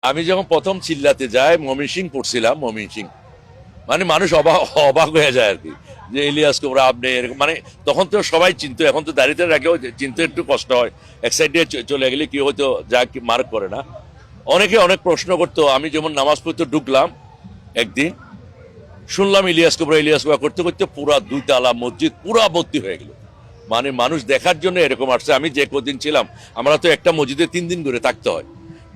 আমি যখন প্রথম চিল্লাতে যাই ময়মনসিং পড়ছিলাম, ময়মনসিং মানে মানুষ অবাক অবাক হয়ে যায় আর কি, যে ইলিয়াস কোবরা আপনি এরকম মানে। তখন তো সবাই চিনতো, এখন তো দাঁড়িয়ে রাখলেও চিনতে একটু কষ্ট হয়। এক সাইডে চলে গেলে কি হয়তো যা কি মার্ক করে না। অনেকে অনেক প্রশ্ন করতো। আমি যেমন নামাজ পড়তে ঢুকলাম একদিন, শুনলাম ইলিয়াস কোবরা, ইলিয়াস কোবরা করতে করতে পুরা 2 তলা মসজিদ পুরা ভর্তি হয়ে গেল। মানে মানুষ দেখার জন্য এরকম আসছে। আমি যে কদিন ছিলাম, আমরা তো একটা মসজিদে 3 দিন করে থাকতে হয়,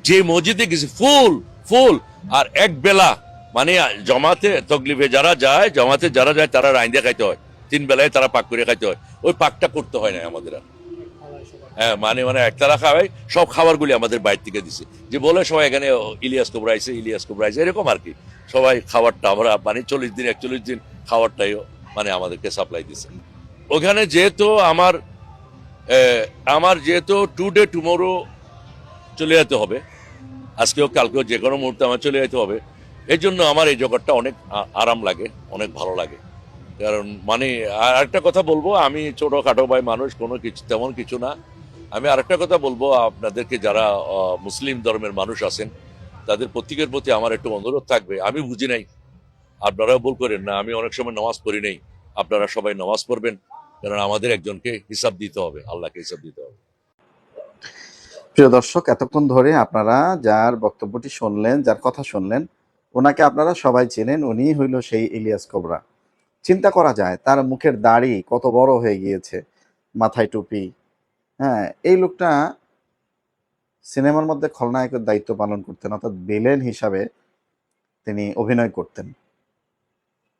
যে মসজিদে গেছি ফুল ফুল। আর এক বেলা মানে জমাতে তকলিফে যারা যায়, জমাতে যারা যায় তারা রাইন্দা খাইতে হয়, 3 বেলায় তারা পাক করে খাইতে হয়। ওই পাকটা করতে হয় না আমাদের আর। হ্যাঁ, মানে মানে একতারা খাওয়াই, সব খাবারগুলি আমাদের বাইরে থেকে দিছে। যে বলে সবাই এখানে ইলিয়াস কোবরা আইছে, ইলিয়াস কোবরা আইছে, এরকম আর কি। সবাই খাবারটা আমরা মানে 40 দিন 41 দিন খাবারটাইও মানে আমাদেরকে সাপ্লাই দিছে। ওখানে যেহেতু আমার যেহেতু টুডে টুমোরো চলে যেতে হবে, আজকেও কালকেও যে কোনো মুহূর্তে আমার চলে যেতে হবে। এই জন্য আমার এই জগৎটা অনেক আরাম লাগে, অনেক ভালো লাগে। কারণ মানে আর একটা কথা বলবো, আমি ছোটখাটো ভাই মানুষ, কোনো কিছু তেমন কিছু না। আমি আরেকটা কথা বলবো আপনাদেরকে, যারা মুসলিম ধর্মের মানুষ আছেন, তাদের প্রত্যেকের প্রতি আমার একটু অনুরোধ থাকবে। আমি বুঝি নাই, আপনারাও ভুল করেন না। আমি অনেক সময় নামাজ পড়ি নাই, আপনারা সবাই নামাজ পড়বেন। কারণ আমাদের একজনকে হিসাব দিতে হবে, আল্লাহকে হিসাব দিতে হবে। প্রিয় দর্শক, এতক্ষণ ধরে আপনারা যার বক্তব্যটি শুনলেন, যার কথা শুনলেন, ওনাকে আপনারা সবাই চেনেন। উনি হইল সেই ইলিয়াস কোবরা। চিন্তা করা যায় তার মুখের দাড়ি কত বড় হয়ে গিয়েছে, মাথায় টুপি। হ্যাঁ, এই লোকটা সিনেমার মধ্যে খলনায়কের দায়িত্ব পালন করতেন, অর্থাৎ ভিলেন হিসাবে তিনি অভিনয় করতেন।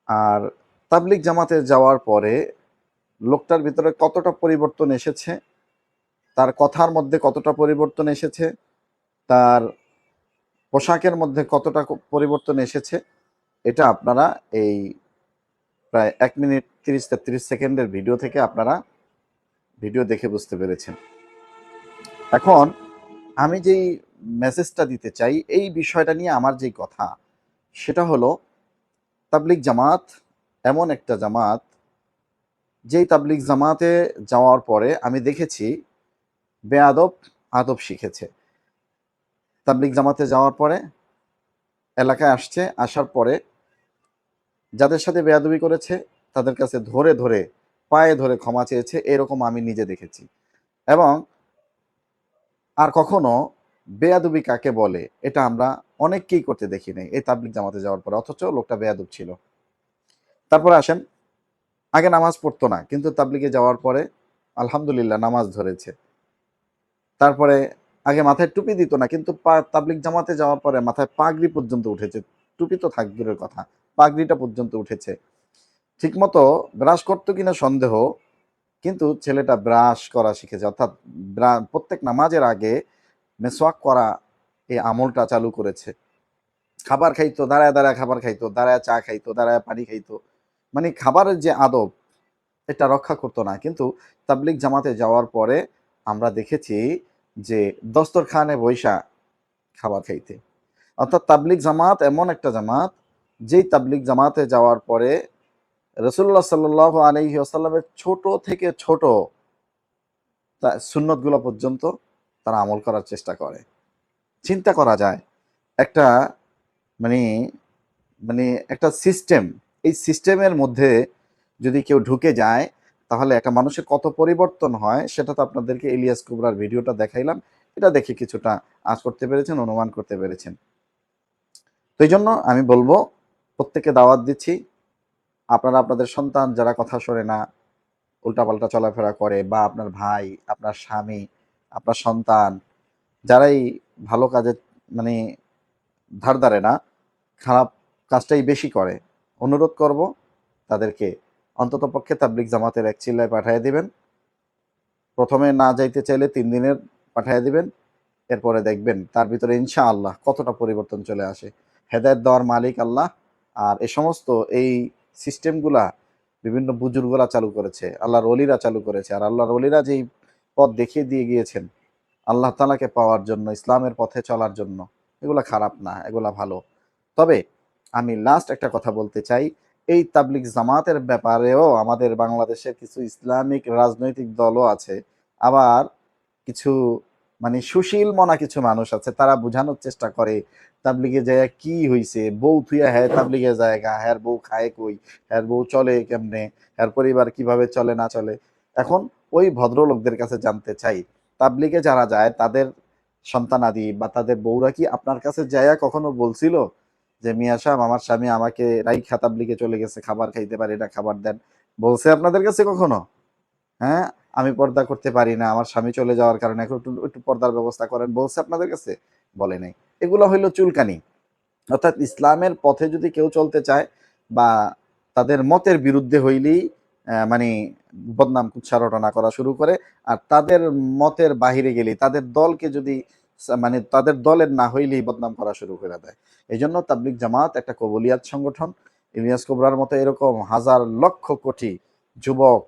আর তাবলিগ জামাতে যাওয়ার পরে লোকটার ভিতরে কতটা পরিবর্তন এসেছে, তার কথার মধ্যে কতটা পরিবর্তন এসেছে, তার পোশাকের মধ্যে কতটা পরিবর্তন এসেছে, এটা আপনারা এই প্রায় 1 মিনিট 30-33 সেকেন্ডের ভিডিও থেকে আপনারা ভিডিও দেখে বুঝতে পেরেছেন। এখন আমি যেই মেসেজটা দিতে চাই, এই বিষয়টা নিয়ে আমার যেই কথা, সেটা হলো তাবলিগ জামাত এমন একটা জামাত, যেই তাবলিগ জামাতে যাওয়ার পরে আমি দেখেছি বেয়াদব আদব শিখেছে। তাবলিগ জামাতে যাওয়ার পরে এলাকায় আসছে, আসার পরে যাদের সাথে বেয়াদবি করেছে তাদের কাছে ধরে ধরে পায়ে ধরে ক্ষমা চেয়েছে, এরকম আমি নিজে দেখেছি। এবং আর কখনো বেয়াদবি কাকে বলে এটা আমরা অনেককেই করতে দেখি নাই এই তাবলিগ জামাতে যাওয়ার পরে, অথচ লোকটা বেয়াদব ছিল। তারপরে আসেন, আগে নামাজ পড়তো না, কিন্তু তাবলিগে যাওয়ার পরে আলহামদুলিল্লাহ নামাজ ধরেছে। তারপরে আগে মাথায় টুপি দিত না, কিন্তু তাবলিগ জামাতে যাওয়ার পরে মাথায় পাগড়ি পর্যন্ত উঠেছে। টুপি তো থাক দূরের কথা, পাগড়িটা পর্যন্ত উঠেছে। ঠিকমতো ব্রাশ করতো কিনা সন্দেহ, কিন্তু ছেলেটা ব্রাশ করা শিখেছে। অর্থাৎ প্রত্যেক নামাজের আগে মেসওয়াক করা এই আমলটা চালু করেছে। খাবার খাইতো, দাঁড়ায় দাঁড়ায় খাবার খাইতো, দাঁড়ায় চা খাইতো, দাঁড়ায় পানি খাইতো। মানে খাবারের যে আদব, এটা রক্ষা করতো না। কিন্তু তাবলিগ জামাতে যাওয়ার পরে আমরা দেখেছি যে দস্তরখানে বইসা খাবার খাইতে। অর্থাৎ তাবলিগ জামাত এমন একটা জামাত, যেই তাবলিগ জামাতে যাওয়ার পরে রাসূলুল্লাহ সাল্লাল্লাহু আলাইহি ওয়াসাল্লামের ছোট থেকে ছোট সুন্নতগুলো পর্যন্ত তারা আমল করার চেষ্টা করে। চিন্তা করা যায় একটা মানে মানে একটা সিস্টেম, এই সিস্টেমের মধ্যে যদি কেউ ঢুকে যায় তাহলে একটা মানুষের কত পরিবর্তন হয়, সেটা তো আপনাদেরকে ইলিয়াস কুবরার ভিডিওটা দেখাইলাম। এটা দেখে কিছুটা আঁচ করতে পেরেছেন, অনুমান করতে পেরেছেন। তো এই জন্য আমি বলবো, প্রত্যেককে দাওয়াত দিচ্ছি, আপনারা আপনাদের সন্তান যারা কথা শোনে না, উল্টাপাল্টা চলাফেরা করে, বা আপনার ভাই, আপনার স্বামী, আপনার সন্তান, যারাই ভালো কাজে মানে ধার ধারে না, খারাপ কাজটাই বেশি করে, অনুরোধ করব তাদেরকে অন্ততপক্ষে তাবলিগ জামাতের এক চিল্লায় পাঠিয়ে দিবেন। প্রথমে না যাইতে চাইলে 3 দিনের পাঠিয়ে দিবেন। এরপরে দেখবেন তার ভিতরে ইনশাআল্লাহ কতটা পরিবর্তন চলে আসে। হেদায়েত দেওয়ার মালিক আল্লাহ। আর এ সমস্ত এই সিস্টেমগুলা বিভিন্ন বুজুর্গরা চালু করেছে, আল্লাহর ওলিরা চালু করেছে। আর আল্লাহর ওলিরা যেই পথ দেখিয়ে দিয়ে গিয়েছেন আল্লাহ তাআলাকে পাওয়ার জন্য, ইসলামের পথে চলার জন্য, এগুলা খারাপ না, এগুলা ভালো। তবে আমি লাস্ট একটা কথা বলতে চাই, এই তাবলিগ জামাতের ব্যাপারেও আমাদের বাংলাদেশের কিছু ইসলামিক রাজনৈতিক দলও আছে, আবার কিছু মানে সুশীল মনা কিছু মানুষ আছে, তারা বোঝানোর চেষ্টা করে তাবলিগে যায় কি হইছে, বউ থুইয়া হ্যাঁ তাবলিগে জায়গা, হ্যার বউ খায় কই, হ্যার বউ চলে কেমনে, হ্যার পরিবার কিভাবে চলে না চলে। এখন ওই ভদ্রলোকদের কাছে জানতে চাই, তাবলিগে যারা যায় তাদের সন্তানাদি বা তাদের বউরা কি আপনার কাছে যায়া কখনো বলছিল যে মিয়া সাহেব আমার স্বামী আমাকে রাইখা তাবলিগে চলে গেছে, খাবার খাইতে পারি না, খাবার দেন? বলছে আপনাদের কাছে কখনো? হ্যাঁ, আমি পর্দা করতে পারি না, আমার স্বামী চলে যাওয়ার কারণে এখন একটু একটু পর্দার ব্যবস্থা করেন, বলছে আপনাদের কাছে? বলে নাই। এগুলো হইলো চুলকানি। অর্থাৎ ইসলামের পথে যদি কেউ চলতে চায় বা তাদের মতের বিরুদ্ধে হইলেই মানে বদনাম কুৎসা রটনা করা শুরু করে। আর তাদের মতের বাহিরে গেলেই, তাদের দলকে যদি মানে তাদের দলের না হইলেই বদনাম করা শুরু করে দেয়। এই জন্য তাবলিগ জামাত একটা কবুলিয়াত সংগঠন। ইলিয়াস কোবরার মতো এরকম হাজার লক্ষ কোটি যুবক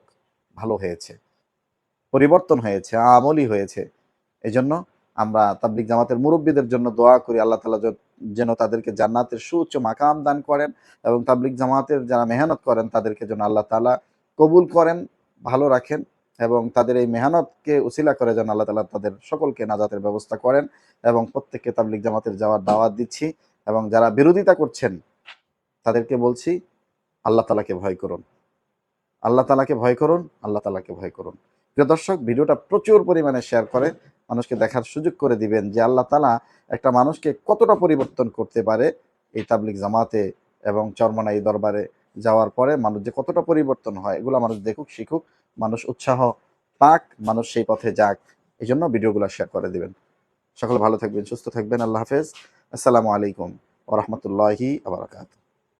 ভালো হয়েছে, পরিবর্তন হয়েছে, আমলি হয়েছে। এজন্য আমরা তাবলিগ জামাতের মুরব্বীদের জন্য দোয়া করি, আল্লাহ তাআলা যেন তাদেরকে জান্নাতের সুউচ্চ মাকাম দান করেন, এবং তাবলিগ জামাতের যারা মেহনত করেন তাদেরকে যেন আল্লাহ তাআলা কবুল করেন, ভালো রাখেন, এবং তাদের এই মেহনতকে উসিলা করে যেন আল্লাহ তাআলা তাদের সকলকে নাজাতের ব্যবস্থা করেন। এবং প্রত্যেককে তাবলিগ জামাতের যাওয়ার দাওয়াত দিচ্ছি, এবং যারা বিরোধিতা করছেন তাদেরকে বলছি আল্লাহ তাআলাকে ভয় করুন, আল্লাহ তাআলাকে ভয় করুন, আল্লাহ তাআলাকে ভয় করুন। প্রিয় দর্শক, ভিডিওটা প্রচুর পরিমাণে শেয়ার করে মানুষকে দেখার সুযোগ করে দিবেন যে আল্লাহ তাআলা একটা মানুষকে কতটা পরিবর্তন করতে পারে এই তাবলিগ জামাতে এবং চরমনাই দরবারে যাওয়ার পরে মানুষ যে কতটা পরিবর্তন হয়, এগুলো মানুষ দেখুক, শিখুক, মানুষ উৎসাহ পাক, মানুষ সেই পথে যাক। এই জন্য ভিডিওগুলো শেয়ার করে দিবেন। সকলে ভালো থাকবেন, সুস্থ থাকবেন। আল্লাহ হাফেজ। আসসালামু আলাইকুম ওয়া রাহমাতুল্লাহি ওয়া বারাকাতুহু।